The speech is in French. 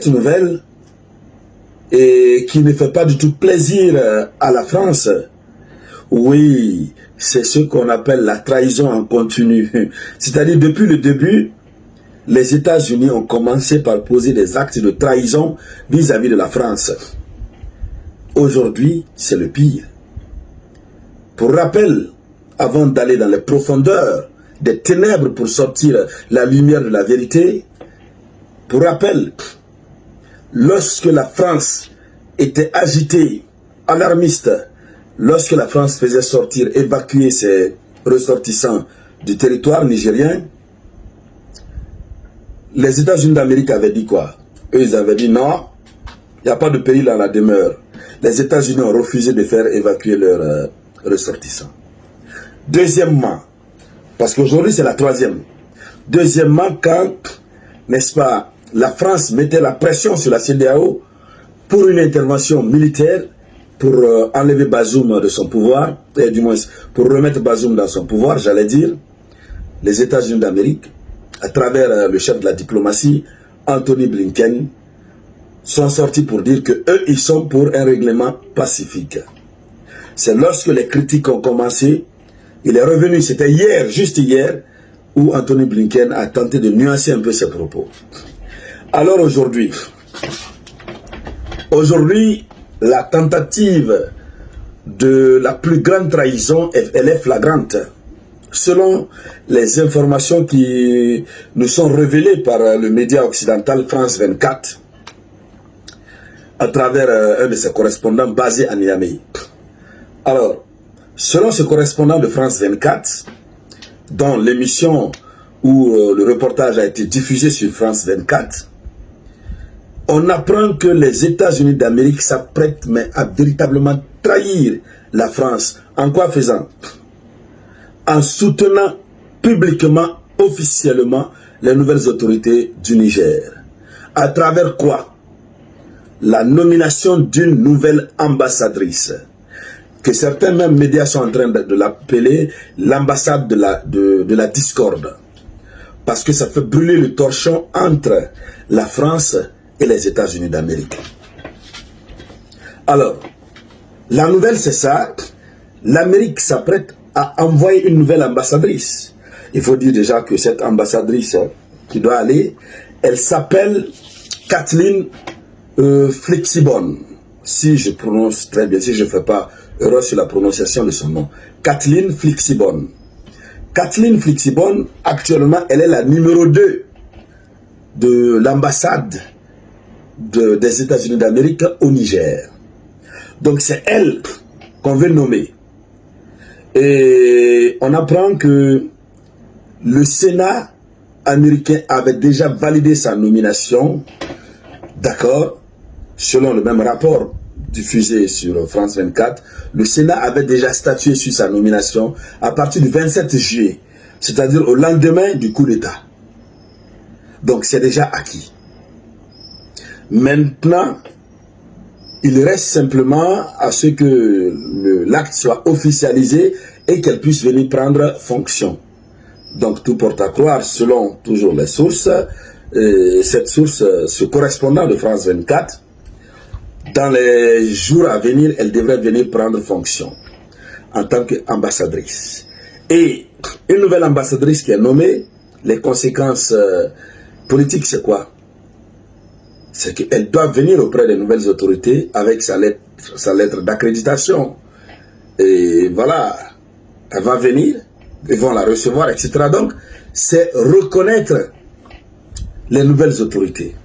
Cette nouvelle, et qui ne fait pas du tout plaisir à la France, oui, c'est ce qu'on appelle la trahison en continu. C'est-à-dire, depuis le début, les États-Unis ont commencé par poser des actes de trahison vis-à-vis de la France. Aujourd'hui, c'est le pire. Pour rappel, avant d'aller dans les profondeurs des ténèbres pour sortir la lumière de la vérité, pour rappel, lorsque la France était agitée, alarmiste, lorsque la France faisait sortir, évacuer ses ressortissants du territoire nigérien, les États-Unis d'Amérique avaient dit quoi? Eux, ils avaient dit non, il n'y a pas de pays dans la demeure. Les États-Unis ont refusé de faire évacuer leurs ressortissants. Deuxièmement, parce qu'aujourd'hui c'est la troisième. Deuxièmement, quand, n'est-ce pas, la France mettait la pression sur la CEDEAO pour une intervention militaire pour enlever Bazoum de son pouvoir, et du moins pour remettre Bazoum dans son pouvoir, j'allais dire, les États-Unis d'Amérique, à travers le chef de la diplomatie, Anthony Blinken, sont sortis pour dire que eux, ils sont pour un règlement pacifique. C'est lorsque les critiques ont commencé, il est revenu, c'était hier, juste hier, où Anthony Blinken a tenté de nuancer un peu ses propos. Alors aujourd'hui, la tentative de la plus grande trahison, elle est flagrante. Selon les informations qui nous sont révélées par le média occidental France 24, à travers un de ses correspondants basé à Niamey. Alors, selon ce correspondant de France 24, dans l'émission où le reportage a été diffusé sur France 24, on apprend que les États-Unis d'Amérique s'apprêtent à véritablement trahir la France. En quoi faisant? En soutenant publiquement, officiellement, les nouvelles autorités du Niger. À travers quoi? La nomination d'une nouvelle ambassadrice, que certains mêmes médias sont en train de l'appeler l'ambassade de la discorde. Parce que ça fait brûler le torchon entre la France et les États-Unis d'Amérique. Alors, la nouvelle c'est ça, l'Amérique s'apprête à envoyer une nouvelle ambassadrice. Il faut dire déjà que cette ambassadrice qui doit aller, elle s'appelle Kathleen Flixibon, si je prononce très bien, si je ne fais pas erreur sur la prononciation de son nom. Kathleen Flixibon. Kathleen Flixibon, actuellement, elle est la numéro 2 de l'ambassade des États-Unis d'Amérique au Niger. Donc c'est elle qu'on veut nommer. Et on apprend que le Sénat américain avait déjà validé sa nomination, d'accord, selon le même rapport diffusé sur France 24, le Sénat avait déjà statué sur sa nomination à partir du 27 juillet, c'est-à-dire au lendemain du coup d'État. Donc c'est déjà acquis. Maintenant, il reste simplement à ce que l'acte soit officialisé et qu'elle puisse venir prendre fonction. Donc tout porte à croire, selon toujours les sources, cette source, ce correspondant de France 24, dans les jours à venir, elle devrait venir prendre fonction en tant qu'ambassadrice. Et une nouvelle ambassadrice qui est nommée, les conséquences politiques, c'est quoi? C'est qu'elle doit venir auprès des nouvelles autorités avec sa lettre d'accréditation. Et voilà, elle va venir, ils vont la recevoir, etc. Donc, c'est reconnaître les nouvelles autorités.